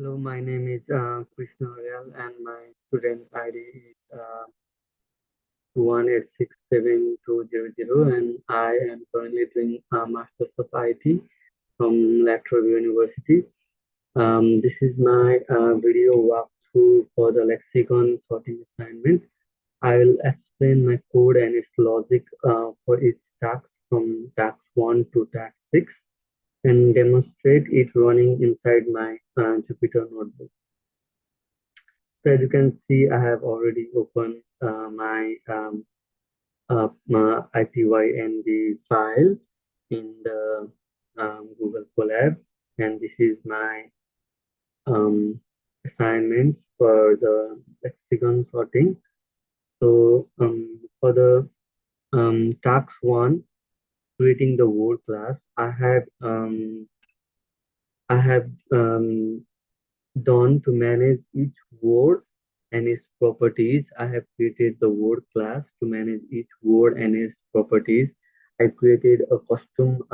Hello, my name is Krishna Real and my student ID is 1867200, and I am currently doing a Masters of IT from Latrobe University. This is my video walkthrough for the lexicon sorting assignment. I will explain my code and its logic for each task from task 1 to task 6 and demonstrate it running inside my Jupyter notebook. So as you can see, I have already opened my IPYNG file in the Google Colab, and this is my um, assignments for the lexicon sorting. So for the task 1, creating the word class, I have done to manage each word and its properties. I have created the word class to manage each word and its properties. I created a custom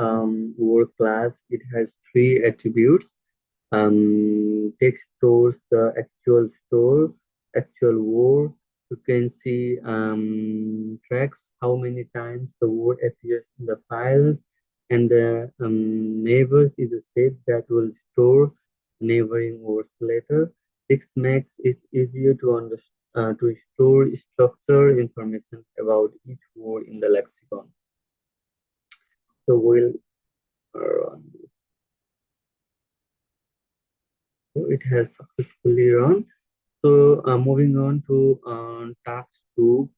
word class. It has 3 attributes. Text stores the actual word. You can see tracks how many times the word appears in the file, and the neighbors is a set that will store neighboring words later. This makes it easier to to store structured information about each word in the lexicon. So we'll run. So it has successfully run. So moving on to task 2,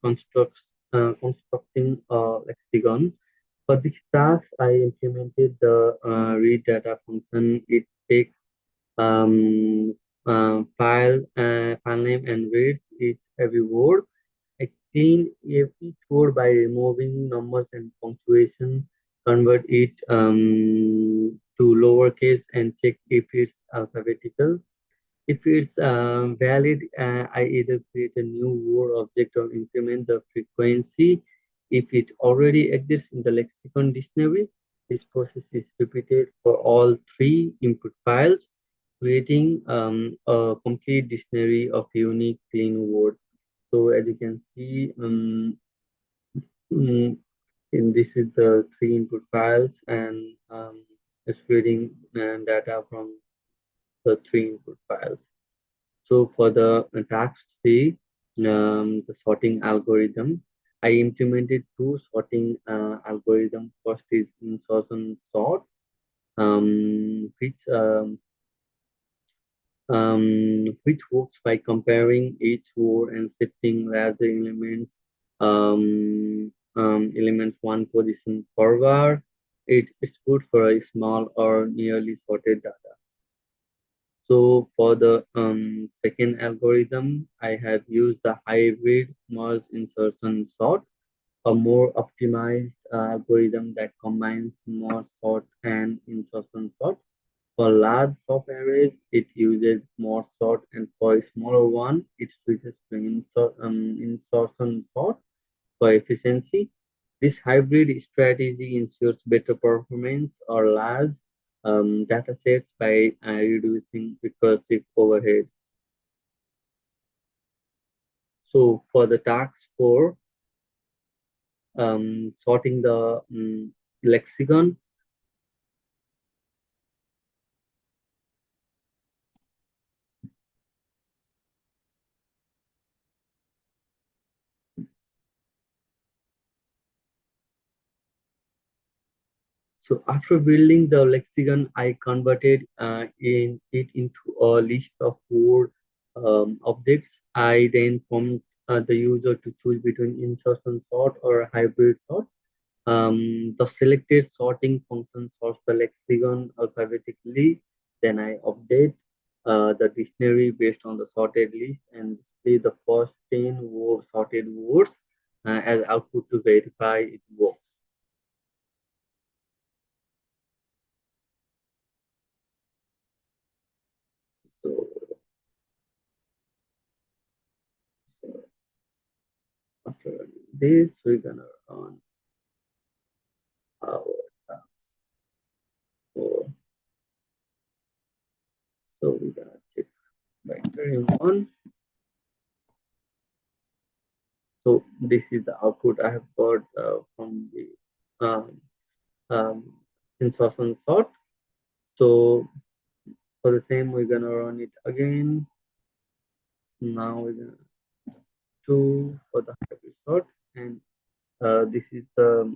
constructing a lexicon. For this task, I implemented the read data function. It takes um, file name and reads every word. I clean each word by removing numbers and punctuation, convert it to lowercase, and check if it's alphabetical. If it's valid, I either create a new word object or increment the frequency. If it already exists in the lexicon dictionary, this process is repeated for all 3 input files, creating a complete dictionary of unique clean words. So as you can see, mm, this is the 3 input files, and it's reading data from the 3 input files. So for the task 3, the sorting algorithm, I implemented 2 sorting algorithms. First is insertion sort, which works by comparing each word and shifting larger elements 1 position forward. It is good for a small or nearly sorted data. So for the second algorithm, I have used the hybrid merge insertion sort, a more optimized algorithm that combines merge sort and insertion sort. For large sub arrays, it uses merge sort, and for a smaller one, it switches to insertion sort for efficiency. This hybrid strategy ensures better performance or large datasets by reducing recursive overhead. So for the task 4, sorting the lexicon. So after building the lexicon, I converted it into a list of word objects. I then prompt the user to choose between insertion sort or hybrid sort. The selected sorting function sorts the lexicon alphabetically. Then I update the dictionary based on the sorted list and display the first 10 sorted words as output to verify it works. So, so after this, we're gonna run our task. So, so we're gonna check entering one. So this is the output I have got from the um, um, insertion sort. So for the same, we're gonna run it again. Now we're gonna do for the hybrid sort, and this is the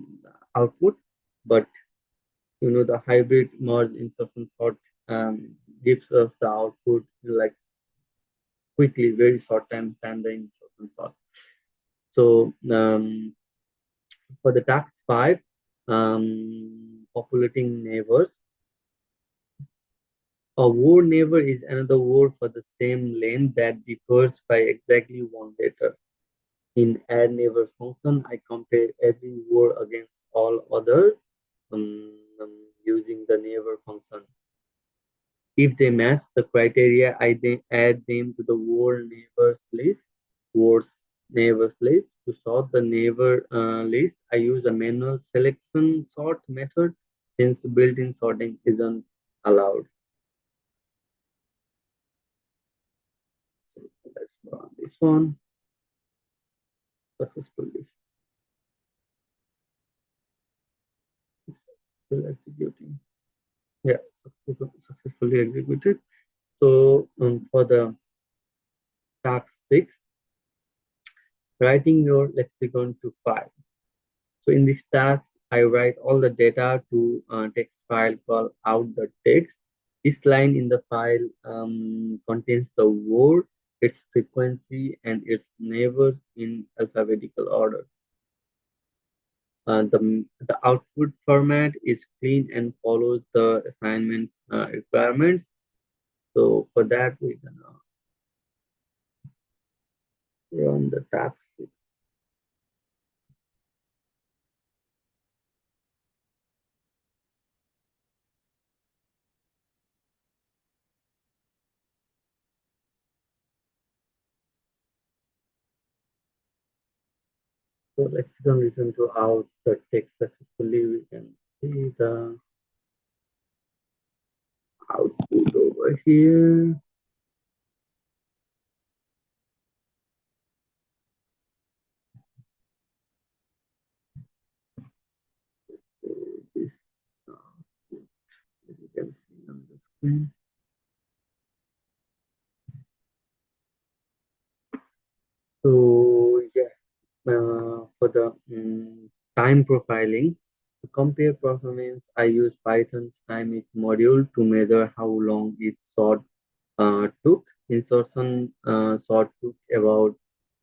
output. But the hybrid merge insertion sort gives us the output like quickly, very short time than the insertion sort. So for the task 5, populating neighbors. A word neighbor is another word for the same length that differs by exactly one letter. In add neighbors function, I compare every word against all others using the neighbor function. If they match the criteria, I then add them to the words neighbors list. To sort the neighbor list, I use a manual selection sort method since built-in sorting isn't allowed. So let's run this one successfully. It's still executing. Yeah, successfully executed. So for the task 6, writing your lexicon to file. So in this task, I write all the data to a text file called out.txt. This line in the file contains the word, its frequency, and its neighbors in alphabetical order. The output format is clean and follows the assignment's requirements. So for that, we're gonna run the task. So let's return to out the text successfully. We can see the output over here. So this you can see on the screen. So yeah, for the time profiling, to compare performance, I use Python's time it module to measure how long each sort took. Insertion sort took about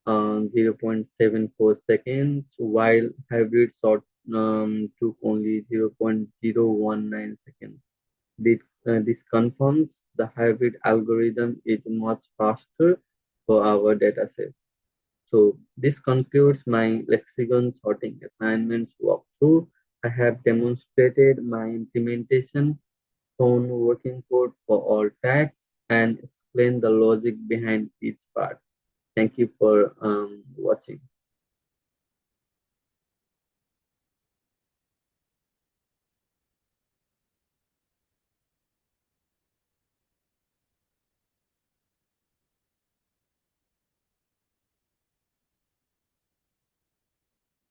0.74 seconds, while hybrid sort took only 0.019 seconds. This confirms the hybrid algorithm is much faster for our dataset. So this concludes my lexicon sorting assignments walkthrough. I have demonstrated my implementation, shown working code for all tags, and explained the logic behind each part. Thank you for watching.